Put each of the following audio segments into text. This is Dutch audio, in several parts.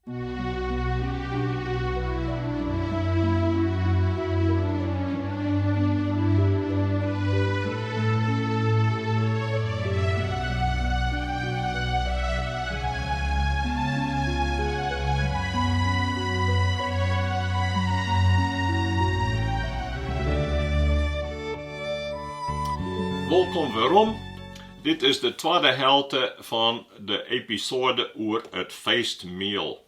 Welkom weerom. Dit is de tweede helft van de episode over het feestmiel.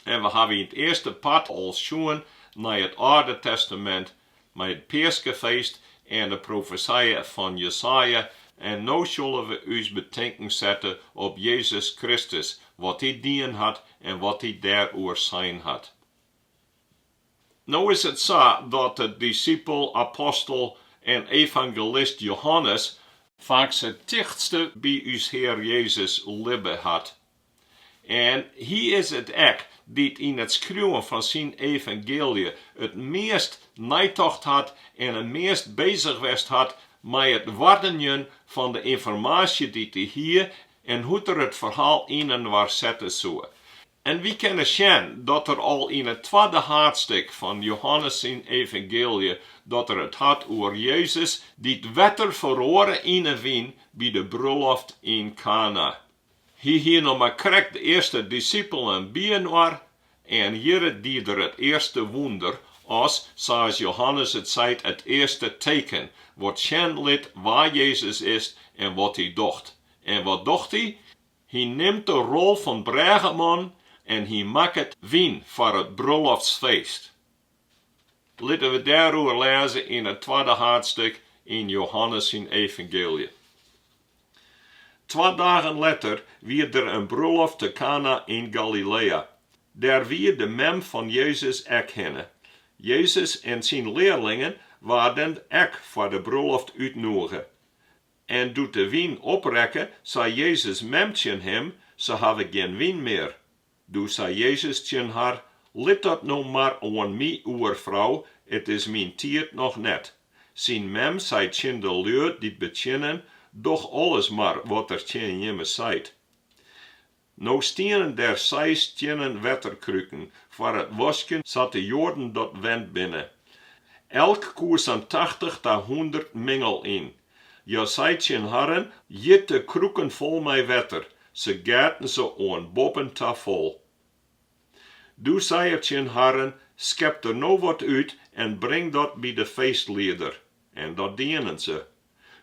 En we hebben in het eerste part al zien naar het Oude Testament, met het Paasfeest en de profetieën van Jesaja. En nu zullen we ons bedenken zetten op Jezus Christus, wat hij dienen had en wat hij daarover zijn had. Nou is het zo dat de discipel, apostel en evangelist Johannes vaak het dichtste bij ons Heer Jezus lippen had. En hij is het ek die in het schrijven van zijn evangelie het meest nijtocht had en het meest bezig geweest had met het waarderen van de informatie die hij hier en hoe er het verhaal in en waar zetten zou. En we kunnen zien dat er al in het tweede hoofdstuk van Johannes zijn evangelie, dat er het had over Jezus die het water verloren in de wijn bij de bruiloft in Cana. Hier nog maar krijgt de eerste discipelen bij en hier die er het eerste wonder, als, zoals Johannes het zei, het eerste teken, wat zien liet waar Jezus is en wat hij docht. En wat docht hij? Hij neemt de rol van brageman en hij maakt het wien voor het bruiloftsfeest. Laten we daarover lezen in het tweede hoofdstuk in Johannes in evangelie. 2 dagen later werd er een bruiloft te Cana in Galilea. Daar werd de mem van Jezus erkennen. Jezus en zijn leerlingen waren ook voor de bruiloft uitnodigen. En doet de wien oprekken, zei Jezus memtje hem, ze hebben geen wien meer. Toen zei Jezus tegen haar, let dat nou maar aan mij oor vrouw, het is mijn tijd nog net. Zijn mem zei tegen de leur die beginnen, doch alles maar wat er tegen hem zei. Nou stenen der 6 waterkrukken, voor het wasken zat de Joden dat wend binnen. Elk koers aan 80 tot 100 mengel in. Je zei tegen harren, jit de krukken vol met water. Ze gaten ze aan boven ta vol. Doe zei het je harren, schep er nou wat uit en breng dat bij de feestleider. En dat dienen ze.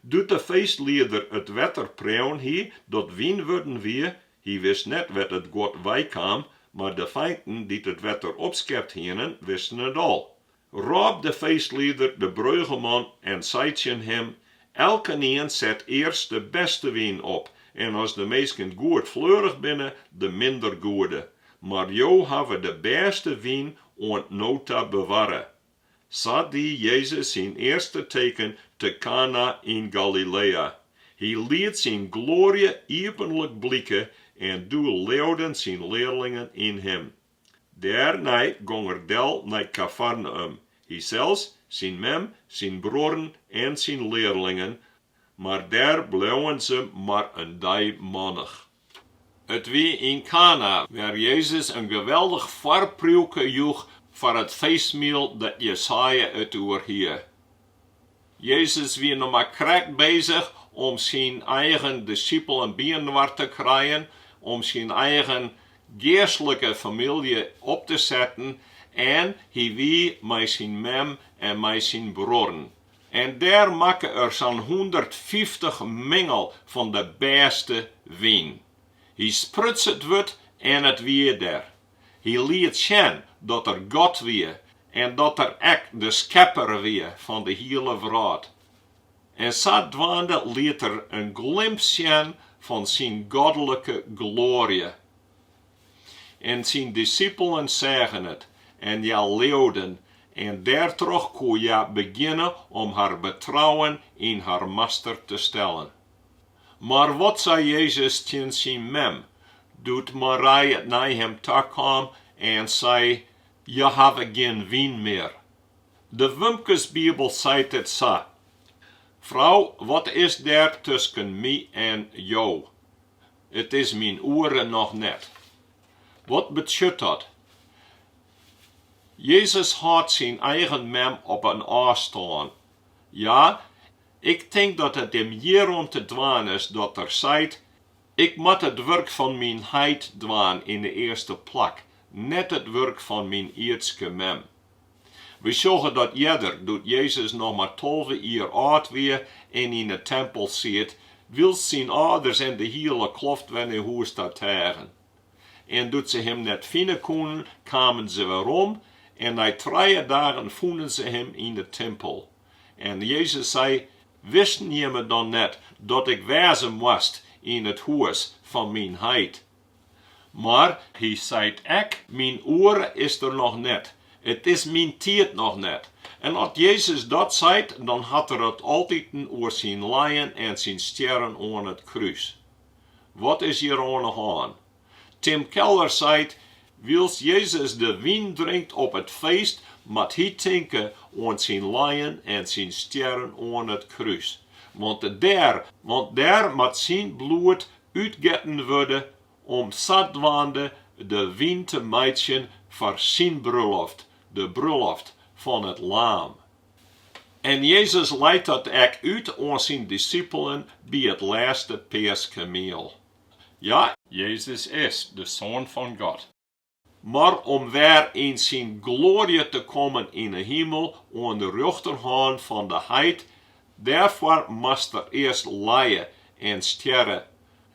Doet de feestleider het water preun hier, dat wien worden weer, hij wist net wat het God bijkwam, maar de feinden die het water opschept hienen, wisten het al. Roep de feestleider de bruigeman en zei tegen hem, elke een zet eerst de beste wien op, en als de meesten goed fleurig binnen, de minder goede. Maar jou hebben de beste wien om nota bewaren. Zat die Jezus zijn eerste teken te Cana in Galilea. Hij liet zijn glorie openlijk blikken en doe leeuwden zijn leerlingen in hem. Daarna ging er del naar Cafarnaum. Hij zelfs, zijn mem, zijn broeren en zijn leerlingen, maar daar bleven ze maar een dag manig. Het wie in Cana, waar Jezus een geweldig voorproefje joeg voor het feestmiel dat Jesaja het overhield. Jezus was nog maar krachtig bezig om zijn eigen discipelen binnenwaard te krijgen, om zijn eigen geestelijke familie op te zetten en hij wie met zijn mem en met zijn broeren. En daar maken er zo'n 150 mengel van de beste wijn. Hij sprutst het wit en het weer daar. Hij liet zien dat er God weer en dat er echt de schepper weer van de hele wereld. En zo dwaande liet er een glimp zien van zijn goddelijke glorie. En zijn discipelen zeggen het en ja leeuwden. En daardoor kon je beginnen om haar betrouwen in haar master te stellen. Maar wat zei Jezus tegen zijn mem? Doet Maria het naar hem toe kwam en zei, je hebt geen wien meer. De Wimkesbibel zei het zo. Vrouw, wat is daar tussen mij en jou? Het is mijn oren nog net. Wat betekent dat? Jezus had zijn eigen mem op een afstand. Ja, ik denk dat het hem hierom te dwaan is dat zei, ik moet het werk van mijn heid dwaan in de eerste plek, net het werk van mijn ierdske mem. We zeggen dat eerder, doet Jezus nog maar 12 jaar oud weer en in de tempel zit, wil zijn ouders en de hele kloft wanneer hoe staat tegen. En doet ze hem net vinden konden, kwamen ze weer om, en na 3 dagen vonden ze hem in de tempel. En Jezus zei, wisten jullie dan net dat ik wezen moest in het huis van mijn heid? Maar hij zei, mijn oren is er nog net. Het is mijn tijd nog net. En als Jezus dat zei, dan had het altijd over zijn lijden en zijn sterren aan het kruis. Wat is hier aan de hand? Tim Keller zei, wils Jezus de wijn drinkt op het feest, moet hij denken aan zijn lijden en zijn sterren aan het kruis. Want daar moet zijn bloed uitgetten worden om zadwande de wijn te meidjen voor zijn bruiloft, de bruiloft van het lam. En Jezus leidt dat ook uit aan zijn discipelen bij het lêste feestmiel. Ja, Jezus is de Zoon van God. Maar om weer in zijn glorie te komen in de hemel, aan de rechterhand van de heid, daarvoor moest er eerst lijden en sterren.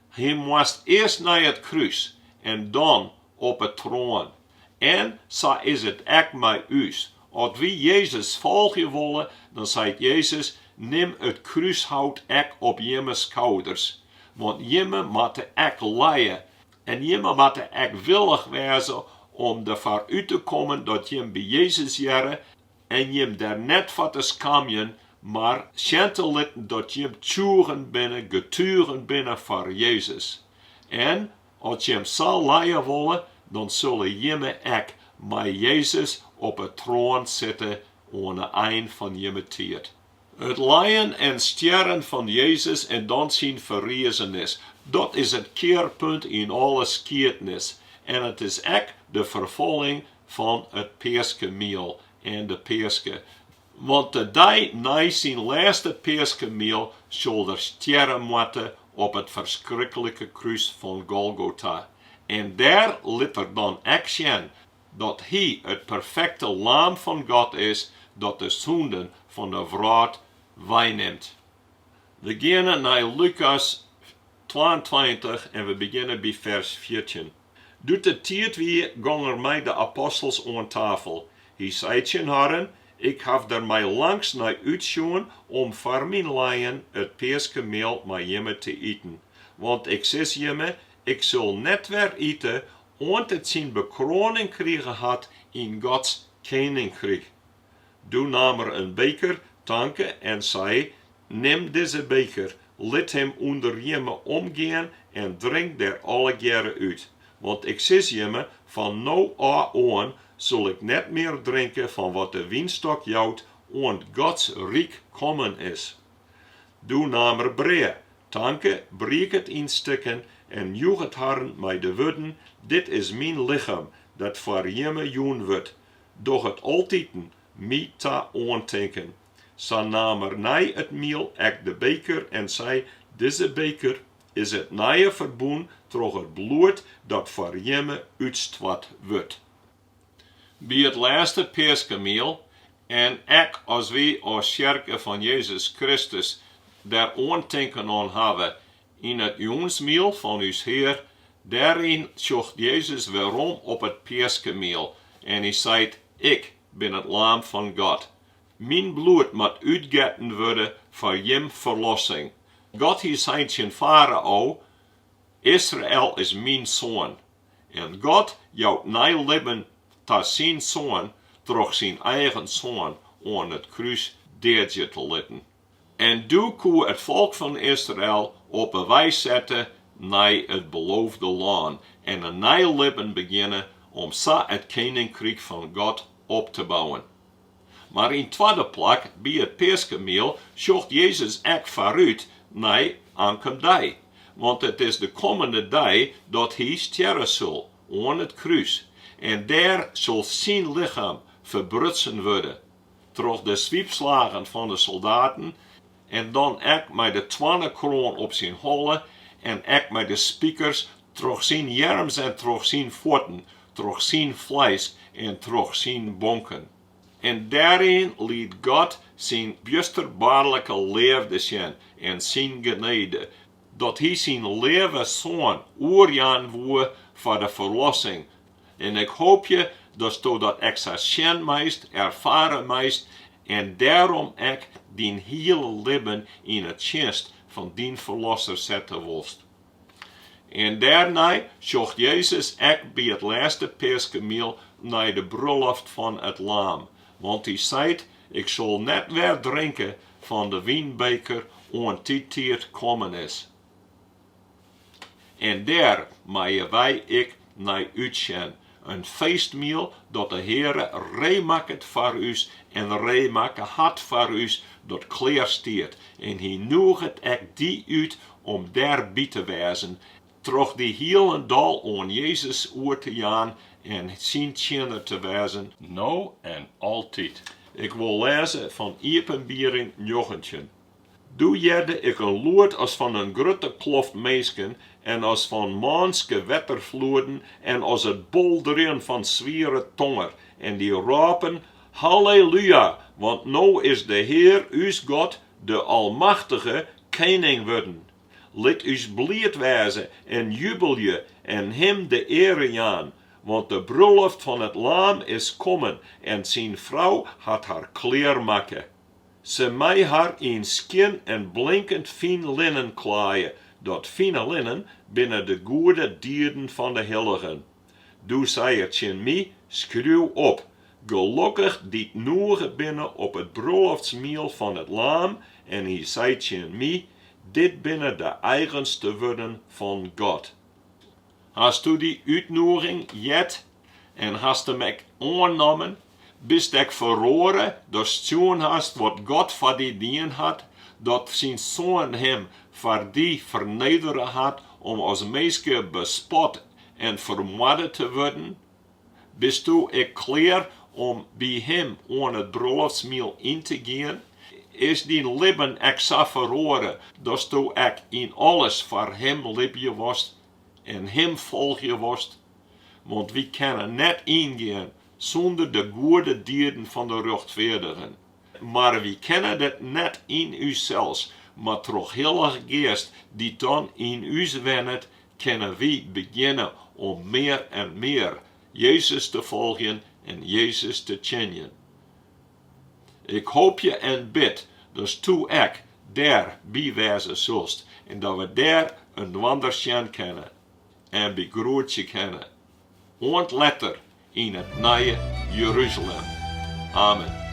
Hij moest eerst naar het kruis en dan op het troon. En zo is het ook met ons. Als we Jezus volgen willen, dan zegt Jezus, neem het kruishout ook op je schouders. Want je moet ook lijden. En je moet ook willig wezen om ervoor uit te komen dat je bij Jezus jaren en je daar net voor te schamen, maar te laten dat je tjuren binnen, getuigen binnen voor Jezus. En als je hem zal lijden willen, dan zullen je ook met Jezus op het troon zitten aan het eind van je tijd. Het lijden en sterren van Jezus en dan zijn verrezenis, dat is het keerpunt in alle geschiedenis. En het is ook de vervulling van het feestmiel en de Pesche. Want de dag na zijn laatste feestmiel zal er sterren moeten op het verschrikkelijke kruis van Golgotha. En daar liet er dan ook zien dat hij het perfecte lam van God is, dat de zonden van de wereld wegneemt. We gaan naar Lucas 22 en we beginnen bij vers 14. Doet de tijd weer gingen mij de apostels aan tafel. Hij zei ten Herren, ik heb er mij langs naar uitzien om voor mijn lijden het feestmiel met je te eten. Want ik zeg je, ik zal net weer eten, want het zijn bekroning krijgen had in Gods koninkrijk. Toen nam er een beker, dankte en zei, neem deze beker, laat hem onder je omgaan en drink der alle jaren uit. Want ik zeg je, van nou aan zal ik net meer drinken van wat de wijnstok jouwt, want Gods rijk komen is. Toen nam er breed, dankte, breek het in stukken en joeg het Herren met de woorden, dit is mijn lichaam, dat voor je joen wordt. Doch het altieten, mij te aandenken. Zo nam er na het miel ek de beker en zei, deze beker is het nieuwe verbond door het bloed dat voor je uitstwat wordt. Bij het laatste feestmiel, en ook als wij als kerk van Jezus Christus daar aandenken aan hebben, in het jonsmiel van ons Heer, daarin zocht Jezus weerom op het feestmiel. En hij zei, ik ben het lam van God. Mijn bloed moet uitgegoten worden voor je verlossing. God hij zei zijn Farao, Israël is mijn zoon. En God jouw nieuw leven tot zijn zoon, door zijn eigen zoon aan het kruis deurtje te laten. En toen kon het volk van Israël op een weg zetten naar het beloofde land en een nieuw leven beginnen om zo het koninkrijk van God op te bouwen. Maar in tweede plek, bij het feestmiel, zocht Jezus ook vooruit naar aankomende dag. Want het is de komende dag dat hij sterren zal. aan het kruis. En daar zal zijn lichaam verbrutsen worden. Door de zwiepslagen van de soldaten. En dan ook met de twannenkroon op zijn holle. En ook met de spiekers. Door zijn jerms en door zijn voeten. Door zijn vlees en door zijn bonken. En daarin liet God zijn busterbaarlijke liefde zien en zijn genade, dat hij zijn leven zoon oorjaan woe voor de verlossing. En ik hoop je dat je dat exercien meest, ervaren meest, en daarom ik die hele leven in het dienst van die verlosser zetten wilst. En daarna zocht Jezus ook bij het lêste feestmiel naar de bruiloft van het lam. Want hij zei, ik zal net weer drinken van de wijnbeker aan die tijd komen is. En daar maaien wij ik naar uitgaan. Een feestmiel dat de Heere reemaakt voor us en reemaken had voor us dat klaar staat. En hij noeg het ook die uit om daarbij te wezen. Troch die hele dal aan Jezus oor te gaan en zijn tjener te wezen, nou en altijd. Ik wil lezen van Epenbiering 19. Doe jerde ik een lood als van een grote kloft meisken en als van maanske wettervloeden en als het bolderen van zwiere tonger en die rapen, Halleluja, want nou is de Heer, uw God, de Almachtige, koning worden. Let us blijd wezen en jubel je en hem de ere aan, want de bruiloft van het lam is komen en zijn vrouw had haar kleer maken. Ze mij haar in skin en blinkend fijn linnen klaaien, dat fijne linnen binnen de goede dieren van de heiligen. Doe zij het in mij, schreeuw op, gelukkig die noegen binnen op het bruiloftsmiel van het lam, en hij zei in mij, dit binnen de eigenste woorden van God. Hast du die uitnodiging jet en hast hem ook aangenomen? Bist ik verloren, dat je hast wat God voor die dien had, dat zijn zoon hem voor die vernederen had om als meisje bespot en vermoord te worden? Bist du ik klaar om bij hem aan het bruiloftsmiel in te gaan? Is die leven ek zo verloren, dat du ek in alles voor hem liefje was en hem volgje was? Want we kunnen net ingaan zonder de goede dieren van de rechtvaardigen. Maar we kennen dat net in uzelfs, maar door Heilige Geest die dan in ons wennet, kunnen we beginnen om meer en meer Jezus te volgen en Jezus te kennen. Ik hoop je en bid dat tu ook daar bij wezen zult en dat we daar een wandersjen kennen en begroetje kennen. Want letter in het nieuwe Jeruzalem. Amen.